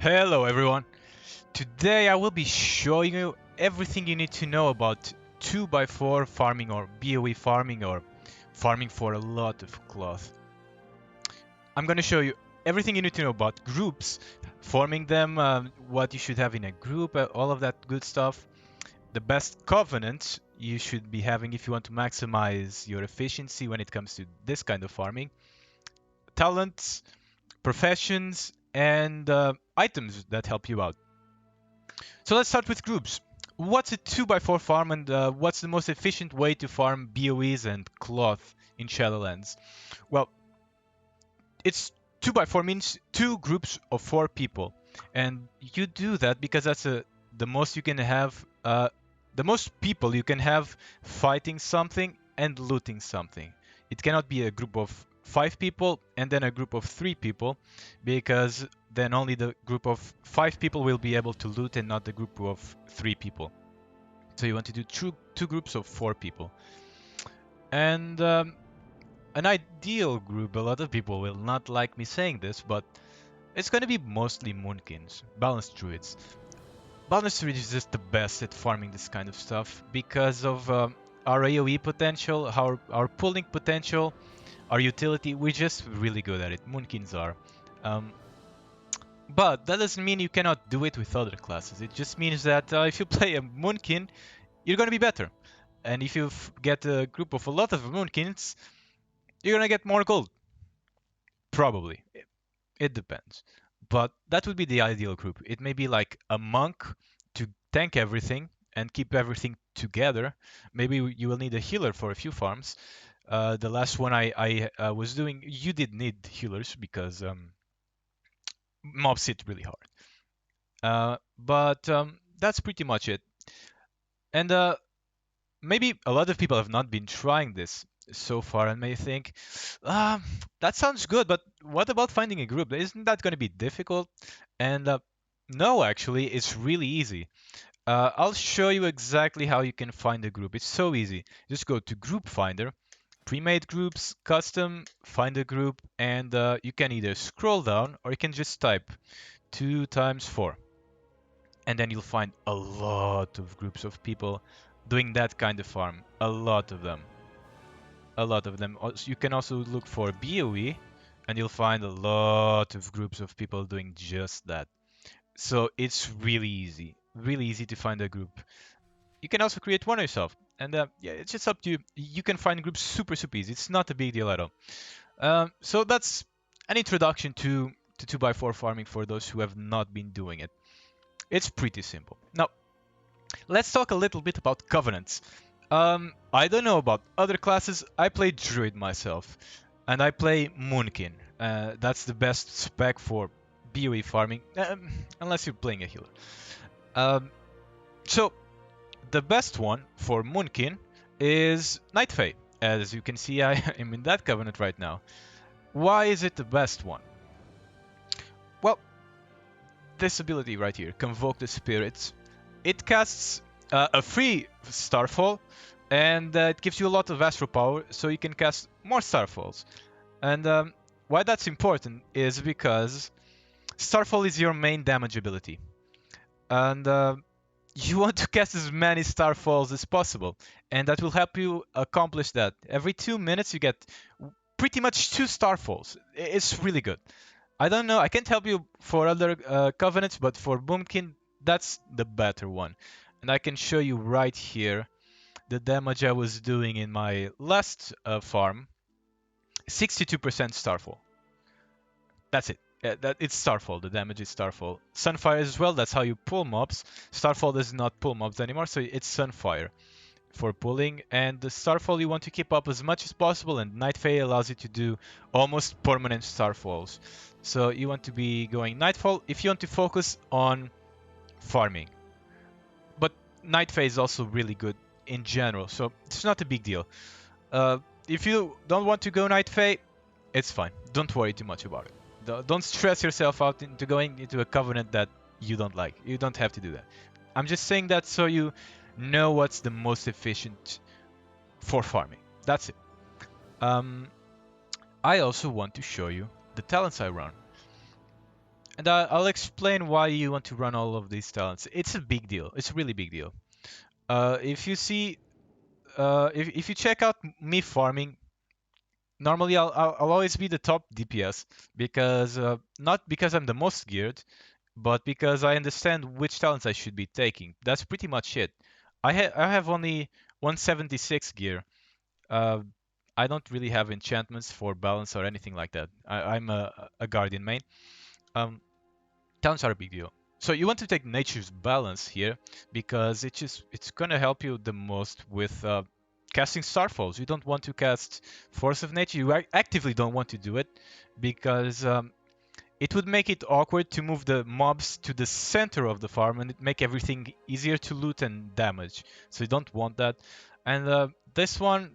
Hello everyone! Today I will be showing you everything you need to know about 2x4 farming or BOE farming or farming for a lot of cloth. I'm gonna show you everything you need to know about groups, forming them, what you should have in a group, all of that good stuff. The best covenant you should be having if you want to maximize your efficiency when it comes to this kind of farming. Talents, professions, and items that help you out. So let's start with groups. What's a 2x4 farm and what's the most efficient way to farm BOEs and cloth in Shadowlands? Well, it's 2x4 means two groups of 4 people. And you do that because that's the most you can have, the most people you can have fighting something and looting something. It cannot be a group of 5 people and then a group of 3 people, because then only the group of 5 people will be able to loot and not the group of 3 people. So you want to do two groups of 4 people. And an ideal group, a lot of people will not like me saying this, but it's going to be mostly Moonkins, balanced druids. Balanced druids is just the best at farming this kind of stuff because of our AoE potential, our pulling potential, our utility. We're just really good at it. Moonkins are. But that doesn't mean you cannot do it with other classes. It just means that if you play a Moonkin, you're going to be better. And if you get a group of a lot of Moonkins, you're going to get more gold. Probably. It depends. But that would be the ideal group. It may be like a monk to tank everything and keep everything together. Maybe you will need a healer for a few farms. The last one I was doing, you did need healers because mobs hit really hard. But that's pretty much it. And maybe a lot of people have not been trying this so far and may think, that sounds good, but what about finding a group? Isn't that going to be difficult? And no, actually, it's really easy. I'll show you exactly how you can find a group. It's so easy. Just go to Group Finder, Pre-made groups, Custom, find a group, and you can either scroll down or you can just type 2 times 4. And then you'll find a lot of groups of people doing that kind of farm. A lot of them. A lot of them. You can also look for BOE, and you'll find a lot of groups of people doing just that. So it's really easy to find a group. You can also create one yourself, and yeah, it's just up to you. You can find groups super easy. It's not a big deal at all. So that's an introduction to 2x4 farming for those who have not been doing it. It's pretty simple. Now, let's talk a little bit about covenants. I don't know about other classes. I play Druid myself, and I play Moonkin. That's the best spec for BOE farming, unless you're playing a healer. So, the best one for Moonkin is Night Fae. As you can see, I am in that covenant right now. Why is it the best one? Well, this ability right here, Convoke the Spirits, it casts a free Starfall, and it gives you a lot of Astral Power, so you can cast more Starfalls. And why that's important is because Starfall is your main damage ability. And you want to cast as many Starfalls as possible, and that will help you accomplish that. Every 2 minutes you get pretty much 2 Starfalls. It's really good. I don't know, I can't help you for other covenants, but for Boomkin, that's the better one. And I can show you right here the damage I was doing in my last farm. 62% Starfall. That's it. It's Starfall. The damage is Starfall. Sunfire as well, that's how you pull mobs. Starfall does not pull mobs anymore, so it's Sunfire for pulling. And the Starfall you want to keep up as much as possible, and Night Fae allows you to do almost permanent Starfalls. So you want to be going Nightfall if you want to focus on farming. But Night Fae is also really good in general, so it's not a big deal. If you don't want to go Night Fae, it's fine. Don't worry too much about it. Don't stress yourself out into going into a covenant that you don't like. You don't have to do that. I'm just saying that so you know what's the most efficient for farming. That's it. I also want to show you the talents I run. And I'll explain why you want to run all of these talents. It's a big deal. It's a really big deal. If you see, if you check out me farming, normally I'll always be the top DPS because not because I'm the most geared, but because I understand which talents I should be taking. That's pretty much it. I have only 176 gear. Uh, I don't really have enchantments for balance or anything like that. I'm a guardian main. Um, Talents are a big deal. So you want to take nature's balance here because it's gonna help you the most with casting starfalls. You don't want to cast force of nature. You actively don't want to do it because it would make it awkward to move the mobs to the center of the farm and it make everything easier to loot and damage. So you don't want that. And this one,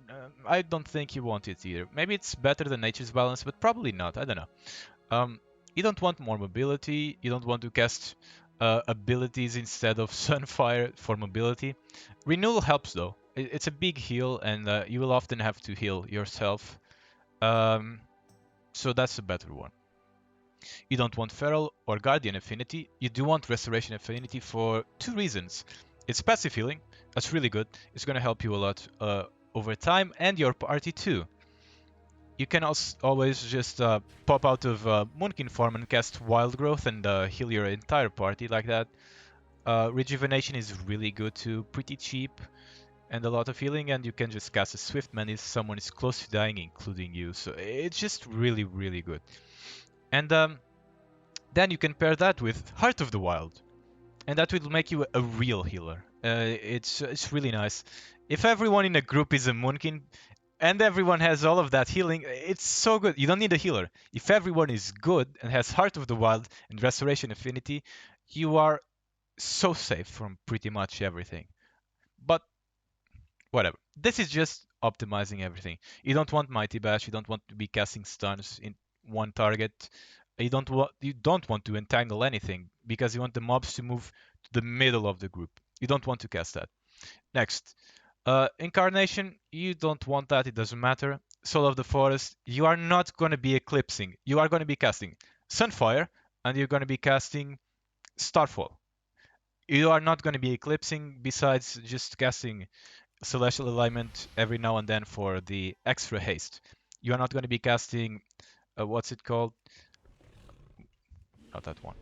I don't think you want it either. Maybe it's better than nature's balance, but probably not. I don't know. Um, you don't want more mobility. You don't want to cast abilities instead of Sunfire for mobility. Renewal helps though. It's a big heal, and you will often have to heal yourself. Um, so that's a better one. You don't want Feral or Guardian Affinity. You do want Restoration Affinity for two reasons. It's passive healing. That's really good. It's going to help you a lot over time, and your party too. You can also always just pop out of Moonkin form and cast Wild Growth and heal your entire party like that. Rejuvenation is really good too, pretty cheap and a lot of healing, and you can just cast a Swift Man if someone is close to dying, including you. So it's just really, really good. And then you can pair that with Heart of the Wild, and that will make you a real healer. It's really nice. If everyone in a group is a Moonkin, and everyone has all of that healing, it's so good. You don't need a healer. If everyone is good and has Heart of the Wild and Restoration Affinity, you are so safe from pretty much everything. But whatever. This is just optimizing everything. You don't want Mighty Bash. You don't want to be casting stuns in one target. You don't want to entangle anything because you want the mobs to move to the middle of the group. You don't want to cast that. Next, Incarnation, you don't want that, it doesn't matter. Soul of the Forest, you are not going to be eclipsing. You are going to be casting Sunfire, and you're going to be casting Starfall. You are not going to be eclipsing besides just casting Celestial Alignment every now and then for the extra haste. You are not going to be casting, what's it called? Not that one.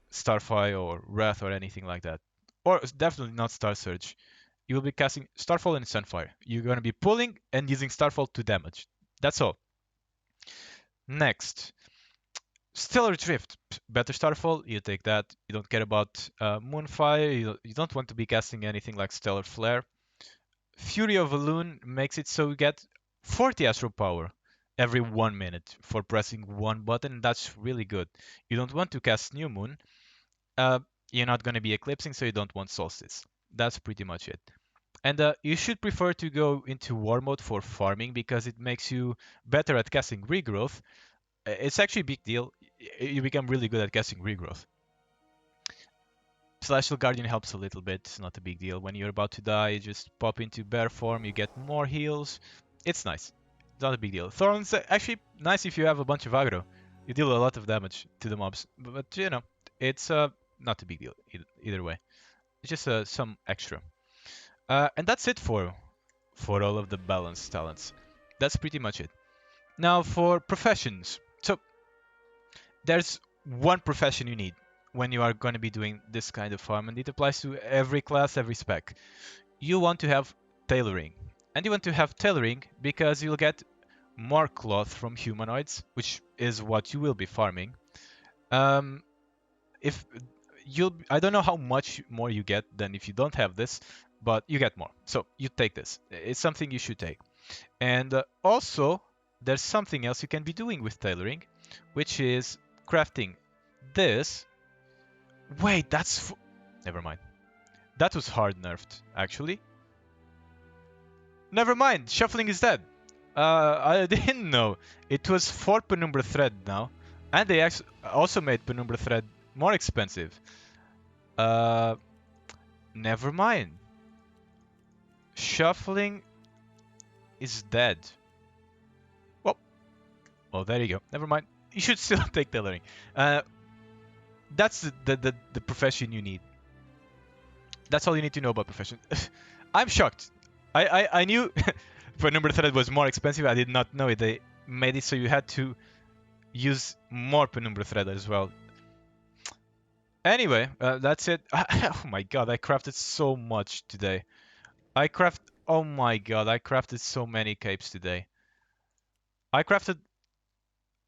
Starfire or Wrath or anything like that. Or definitely not Star Surge. You will be casting Starfall and Sunfire. You're going to be pulling and using Starfall to damage. That's all. Next, Stellar Drift. Better Starfall, you take that. You don't care about Moonfire. You don't want to be casting anything like Stellar Flare. Fury of Elune makes it so you get 40 Astral Power every 1 minute for pressing one button. That's really good. You don't want to cast New Moon. Uh, you're not going to be eclipsing, so you don't want Solstice. That's pretty much it. And you should prefer to go into War Mode for farming because it makes you better at casting Regrowth. It's actually a big deal. You become really good at casting Regrowth. Celestial Guardian helps a little bit. It's not a big deal. When you're about to die, you just pop into bear form. You get more heals. It's nice. It's not a big deal. Thorns actually nice if you have a bunch of aggro. You deal a lot of damage to the mobs. But you know, it's not a big deal either way. It's just some extra. And that's it for all of the balanced talents. That's pretty much it. Now for professions. So there's one profession you need when you are going to be doing this kind of farm, and it applies to every class, every spec. You want to have tailoring. And you want to have tailoring because you'll get more cloth from humanoids, which is what you will be farming. If I don't know how much more you get than if you don't have this, but you get more. So you take this. It's something you should take. And also, there's something else you can be doing with tailoring, which is crafting this. Wait, never mind. That was hard nerfed, actually. Never mind, shuffling is dead. I didn't know. It was 4 Penumbra Thread now. And they also made Penumbra Thread more expensive. Uh, Never mind. Shuffling is dead. Well, there you go. Never mind. You should still take tailoring. That's the profession you need. That's all you need to know about profession. I'm shocked. I knew penumbra thread was more expensive. I did not know it. They made it so you had to use more penumbra thread as well. Anyway, that's it. Oh my god, I crafted so much today. Oh my god, I crafted so many capes today. I crafted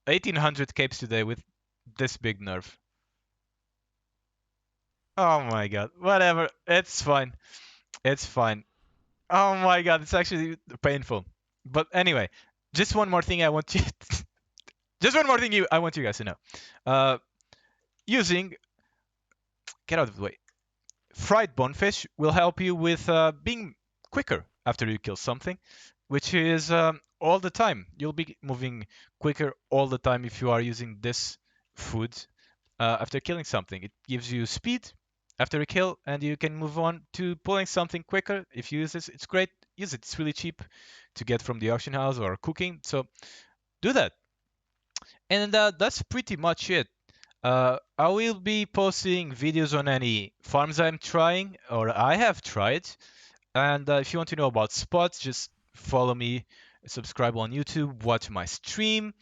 1800 capes today with this big nerf. Oh my god, whatever. It's fine. It's fine. Oh my god, it's actually painful. But anyway, just one more thing I want you. Just one more thing I want you guys to know. Uh, using get out of the way. Fried bonefish will help you with being quicker after you kill something, which is all the time. You'll be moving quicker all the time if you are using this food after killing something. It gives you speed after a kill, and you can move on to pulling something quicker. If you use this, it's great. Use it. It's really cheap to get from the auction house or cooking. So do that. And that's pretty much it. I will be posting videos on any farms I'm trying or I have tried. And if you want to know about spots, just follow me, subscribe on YouTube, watch my stream,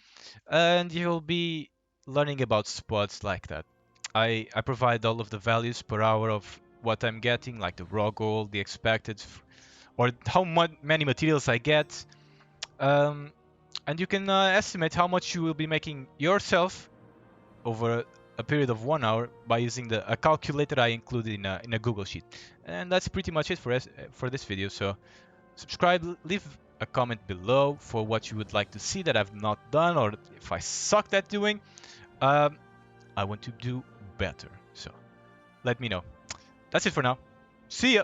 and you'll be learning about spots like that. I provide all of the values per hour of what I'm getting, like the raw gold, the expected, or how many materials I get. Um, and you can estimate how much you will be making yourself over a period of 1 hour by using a calculator I included in a Google Sheet. And that's pretty much it for this video. So subscribe, leave a comment below for what you would like to see that I've not done or if I sucked at doing. Um, I want to do better. So let me know. That's it for now. See ya!